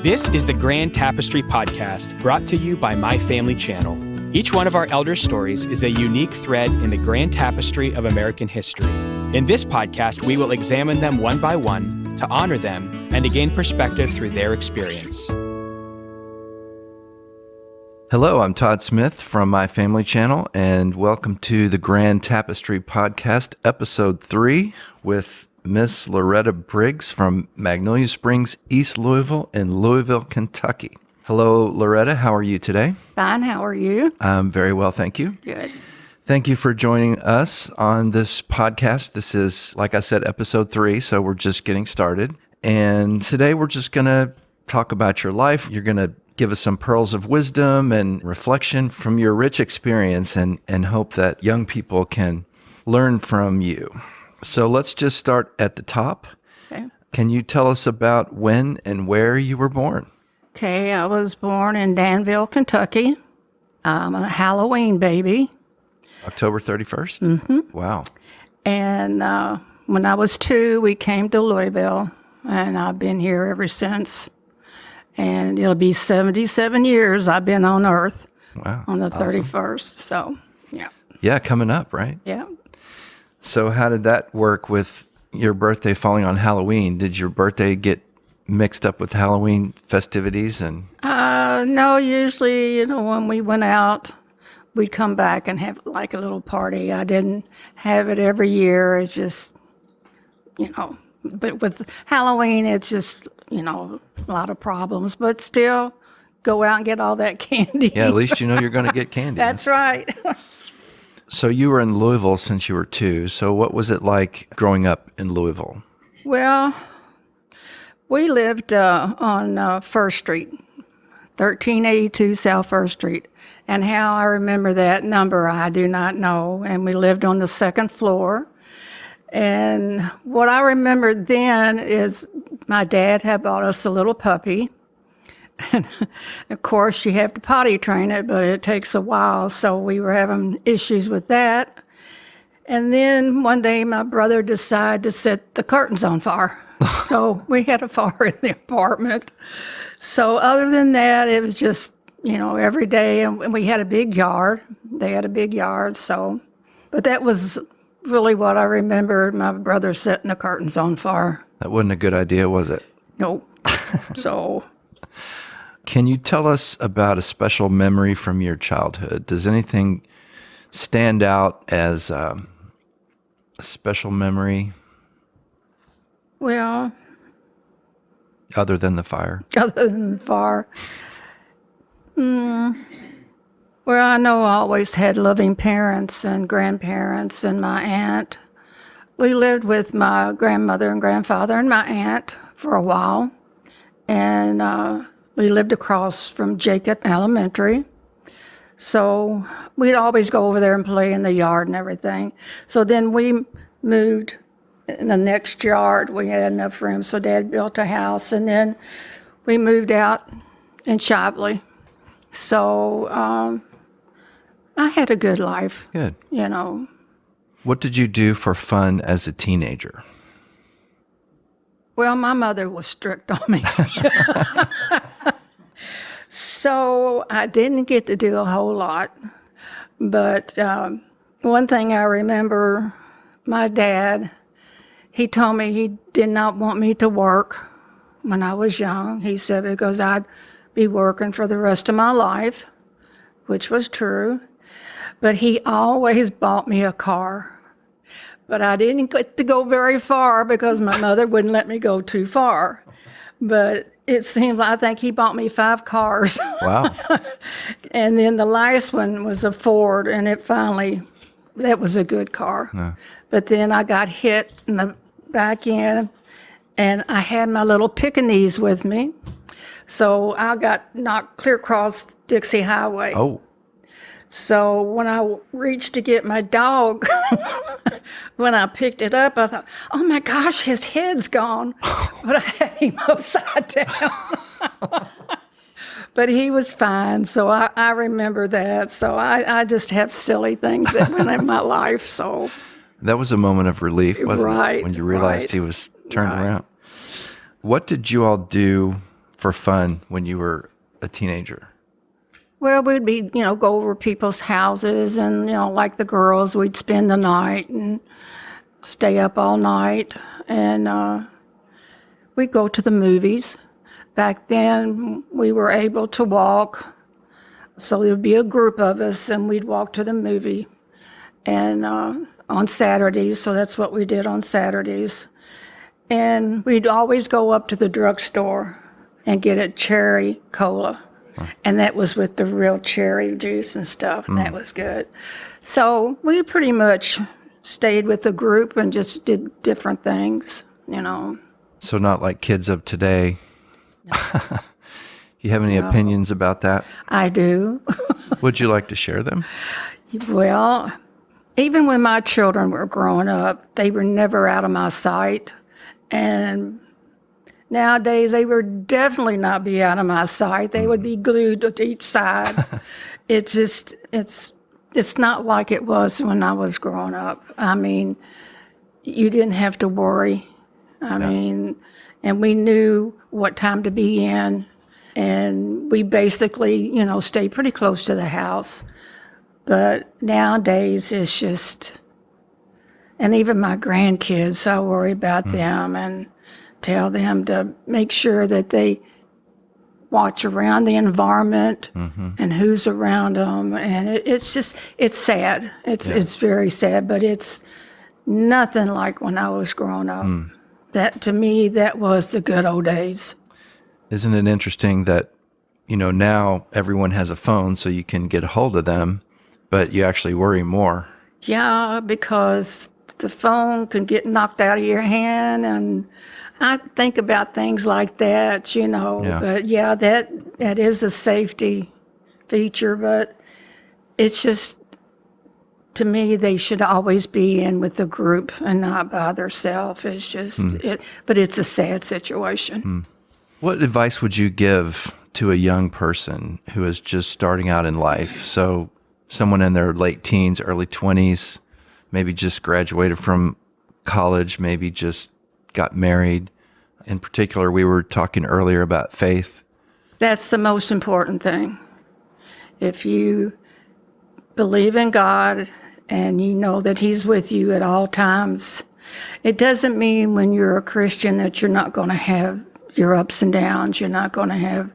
This is the Grand Tapestry podcast brought to you by My Family Channel. Each one of our elder stories is a unique thread in the grand tapestry of American history. In this podcast, we will examine them one by one to honor them and to gain perspective through their experience. Hello, I'm Todd Smith from My Family Channel, and welcome to the Grand Tapestry Podcast, Episode 3, with Miss Loretta Briggs from Magnolia Springs, East Louisville in Louisville, Kentucky. Hello, Loretta. How are you today? Fine. How are you? I'm very well, thank you. Good. Thank you for joining us on this podcast. This is, like I said, Episode 3, so we're just getting started. And today we're just going to talk about your life. You're going to give us some pearls of wisdom and reflection from your rich experience and hope that young people can learn from you. So let's just start at the top. Okay. Can you tell us about when and where you were born? Okay, I was born in Danville, Kentucky. I'm a Halloween baby. October 31st? Mm-hmm. Wow. And when I was 2, we came to Louisville, and I've been here ever since. And it'll be 77 years I've been on Earth. Wow. On the Awesome. 31st. So, yeah. Yeah, coming up, right? Yeah. So how did that work with your birthday falling on Halloween? Did your birthday get mixed up with Halloween festivities? And No, usually, when we went out, we'd come back and have like a little party. I didn't have it every year. It's just, but with Halloween, it's just, a lot of problems. But still, go out and get all that candy. Yeah, at least you know you're going to get candy. That's right. So you were in Louisville since you were 2. So what was it like growing up in Louisville? Well, we lived on First Street, 1382 South First Street. And how I remember that number, I do not know. And we lived on the second floor. And what I remember then is my dad had bought us a little puppy. And of course, you have to potty train it, but it takes a while. So we were having issues with that. And then one day, my brother decided to set the curtains on fire. So we had a fire in the apartment. So other than that, it was just, every day. And we had a big yard. They had a big yard. But that was really what I remembered, my brother setting the curtains on fire. That wasn't a good idea, was it? Nope. So... Can you tell us about a special memory from your childhood? Does anything stand out as a special memory? Well... Other than the fire? Other than the fire. Well, I know I always had loving parents and grandparents and my aunt. We lived with my grandmother and grandfather and my aunt for a while. And we lived across from Jacob Elementary. So we'd always go over there and play in the yard and everything. So then we moved in the next yard. We had enough room, so Dad built a house. And then we moved out in Shipley. So I had a good life. Good. What did you do for fun as a teenager? Well, my mother was strict on me. So I didn't get to do a whole lot. But one thing I remember, my dad, he told me he did not want me to work when I was young. He said because I'd be working for the rest of my life, which was true. But he always bought me a car. But I didn't get to go very far because my mother wouldn't let me go too far. But it seemed like, I think he bought me 5 cars. Wow. And then the last one was a Ford, and that was a good car. No. But then I got hit in the back end, and I had my little Pekingese with me. So I got knocked clear across Dixie Highway. Oh. So when I reached to get my dog, when I picked it up, I thought, oh my gosh, his head's gone. But I had him upside down. But he was fine, so I remember that. So I just have silly things that went in my life. So That was a moment of relief, wasn't Right, it? When you realized right, he was turned right. around. What did you all do for fun when you were a teenager? Well, we'd be, go over people's houses and, like the girls, we'd spend the night and stay up all night. And we'd go to the movies. Back then, we were able to walk. So there would be a group of us and we'd walk to the movie. And on Saturdays, so that's what we did on Saturdays. And we'd always go up to the drugstore and get a cherry cola. And that was with the real cherry juice and stuff, and that was good. So we pretty much stayed with the group and just did different things, So not like kids of today. You have any opinions about that? I do. Would you like to share them? Well, even when my children were growing up, they were never out of my sight. And nowadays, they would definitely not be out of my sight. They would be glued to each side. It's not like it was when I was growing up. I mean, you didn't have to worry. And we knew what time to be in. And we basically, stayed pretty close to the house. But nowadays, it's just, and even my grandkids, I worry about them and tell them to make sure that they watch around the environment and who's around them. And it's sad. It's very sad, but it's nothing like when I was growing up. That, to me, that was the good old days. Isn't it interesting that, now everyone has a phone so you can get a hold of them, but you actually worry more? Yeah, because the phone can get knocked out of your hand, and I think about things like that, But yeah, that is a safety feature, but it's just, to me, they should always be in with the group and not by themselves. It's just, but it's a sad situation. What advice would you give to a young person who is just starting out in life? So someone in their late teens, early 20s, maybe just graduated from college, maybe just got married. In particular, we were talking earlier about faith. That's the most important thing. If you believe in God and you know that He's with you at all times, it doesn't mean when you're a Christian that you're not going to have your ups and downs, you're not going to have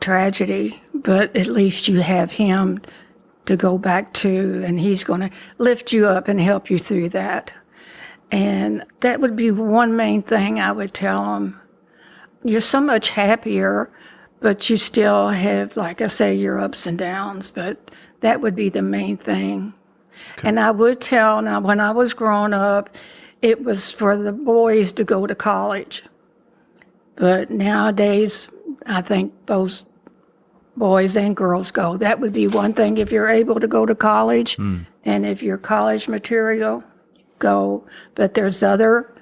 tragedy, but at least you have Him to go back to, and He's going to lift you up and help you through that. And that would be one main thing I would tell them. You're so much happier, but you still have, like I say, your ups and downs, but that would be the main thing. Okay. And I would tell, now when I was growing up, it was for the boys to go to college. But nowadays, I think both boys and girls go. That would be one thing if you're able to go to college, and if you're college material, go. But there's other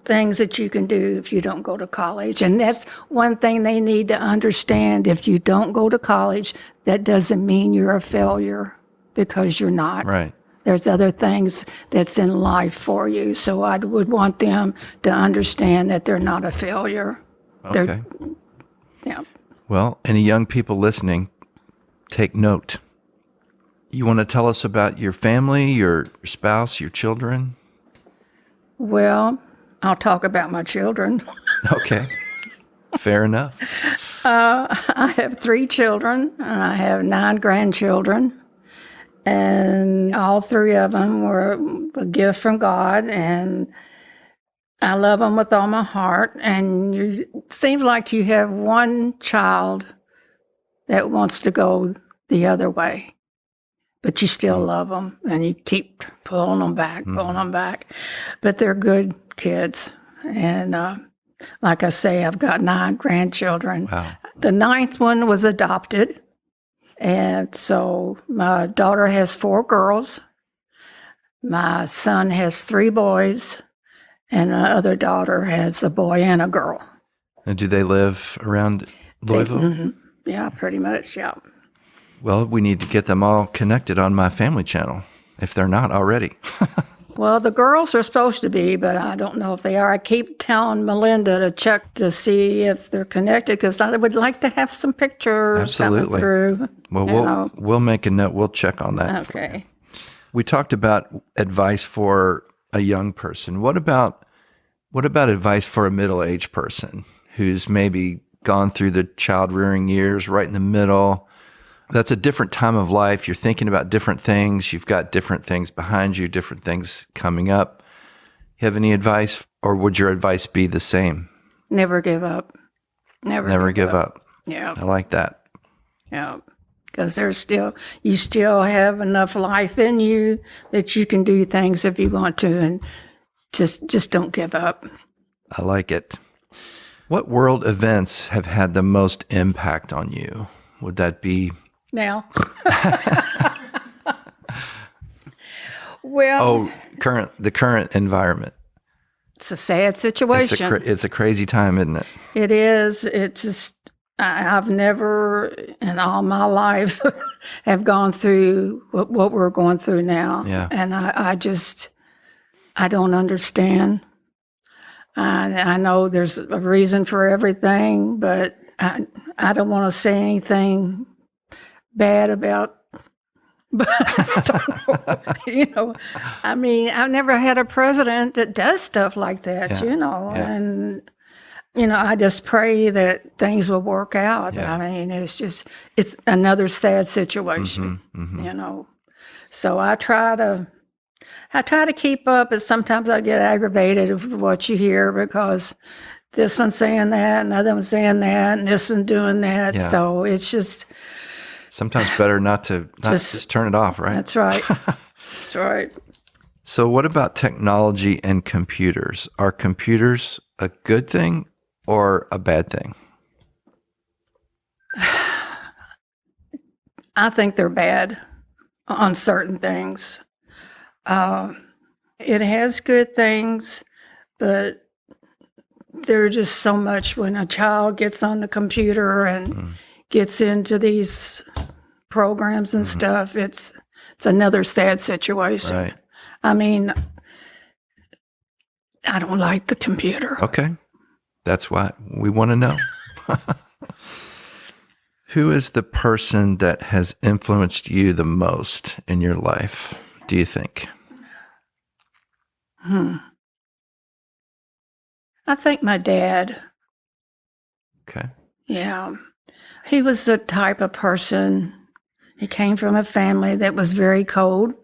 things that you can do if you don't go to college. And that's one thing they need to understand. If you don't go to college, that doesn't mean you're a failure, because you're not. Right. There's other things that's in life for you. So I would want them to understand that they're not a failure. Okay. Yeah. Well, any young people listening, take note. You want to tell us about your family, your spouse, your children? Well, I'll talk about my children. Okay. Fair enough. I have 3 children, and I have 9 grandchildren. And all 3 of them were a gift from God, and I love them with all my heart. And it seems like you have one child that wants to go the other way, but you still love them, and you keep pulling them back. But they're good kids. And like I say, I've got 9 grandchildren. Wow. The 9th one was adopted. And so my daughter has 4 girls. My son has 3 boys. And my other daughter has a boy and a girl. And do they live around Louisville? Yeah, pretty much, yeah. Well, we need to get them all connected on my family channel, if they're not already. Well, the girls are supposed to be, but I don't know if they are. I keep telling Melinda to check to see if they're connected because I would like to have some pictures coming Absolutely. through. Well, we'll make a note. We'll check on that. Okay. We talked about advice for a young person. What about advice for a middle-aged person who's maybe gone through the child rearing years, right in the middle? That's a different time of life. You're thinking about different things. You've got different things behind you, different things coming up. You have any advice, or would your advice be the same? Never give up. Never give up. Yeah. I like that. Yeah. Because you still have enough life in you that you can do things if you want to, and just don't give up. I like it. What world events have had the most impact on you? Would that be Now? Well, the current environment? it's a sad situation. It's a crazy time, isn't it? It is. It just, I've never in all my life have gone through what we're going through now. Yeah. And I don't understand. I know there's a reason for everything, but I don't want to say anything bad about, but I don't know. I mean, I've never had a president that does stuff like that, Yeah. and, I just pray that things will work out. Yeah. I mean, it's another sad situation, So I try to keep up, but sometimes I get aggravated with what you hear because this one's saying that, and another one's saying that, and this one's doing that. Yeah. So it's just sometimes better not just turn it off, right? That's right. That's right. So what about technology and computers? Are computers a good thing or a bad thing? I think they're bad on certain things. It has good things, but there's just so much when a child gets on the computer and gets into these programs and stuff. It's another sad situation. Right. I mean, I don't like the computer. Okay. That's why we want to know. Who is the person that has influenced you the most in your life, do you think? I think my dad. Okay. Yeah. He was the type of person, he came from a family that was very cold.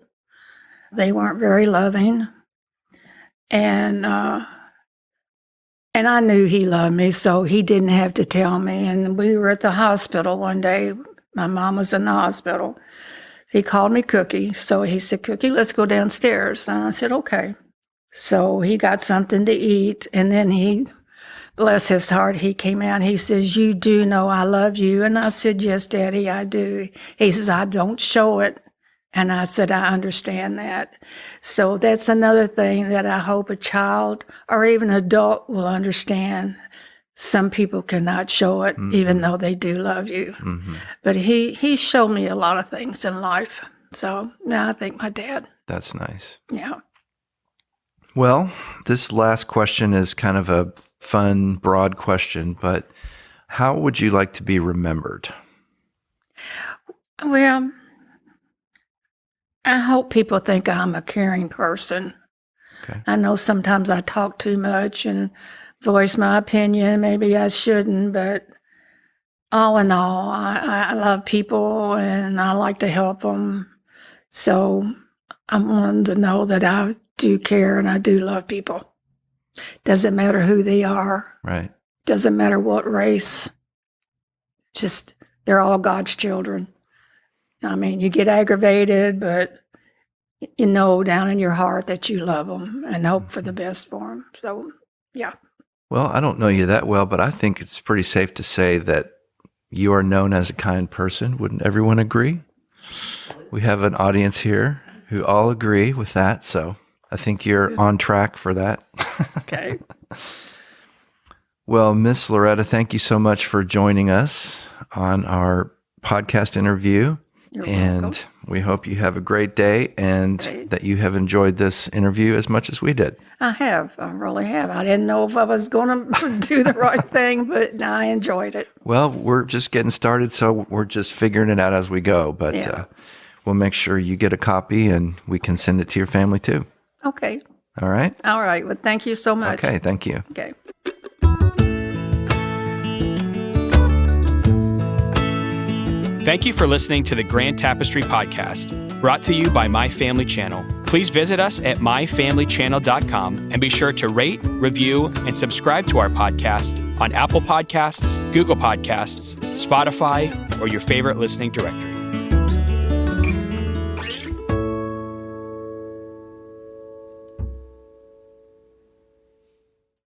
They weren't very loving. And I knew he loved me, so he didn't have to tell me. And we were at the hospital one day. My mom was in the hospital. He called me Cookie. So he said, Cookie, let's go downstairs. And I said, okay. So he got something to eat. And then he, bless his heart, he came out. He says, you do know I love you. And I said, yes, Daddy, I do. He says, I don't show it. And I said, I understand that. So that's another thing that I hope a child or even an adult will understand. Some people cannot show it, even though they do love you. But he showed me a lot of things in life. So now I think my dad. That's nice. Yeah. Well, this last question is kind of a fun, broad question, but how would you like to be remembered? Well, I hope people think I'm a caring person. Okay. I know sometimes I talk too much and voice my opinion. Maybe I shouldn't, but all in all, I love people and I like to help them. So I want them to know that I do care and I do love people. Doesn't matter who they are. Right. Doesn't matter what race. Just, they're all God's children. I mean, you get aggravated, but you know down in your heart that you love them and hope for the best for them. So, yeah. Well, I don't know you that well, but I think it's pretty safe to say that you are known as a kind person. Wouldn't everyone agree? We have an audience here who all agree with that, so I think you're on track for that. Okay. Well, Miss Loretta, thank you so much for joining us on our podcast interview. You're and welcome. we hope you have a great day and that you have enjoyed this interview as much as we did. I have. I really have. I didn't know if I was going to do the right thing, but I enjoyed it. Well, we're just getting started, so we're just figuring it out as we go. But Yeah. we'll make sure you get a copy and we can send it to your family too. Okay. All right? All right. Well, thank you so much. Okay, thank you. Okay. Thank you for listening to the Grand Tapestry Podcast, brought to you by My Family Channel. Please visit us at myfamilychannel.com and be sure to rate, review, and subscribe to our podcast on Apple Podcasts, Google Podcasts, Spotify, or your favorite listening directory.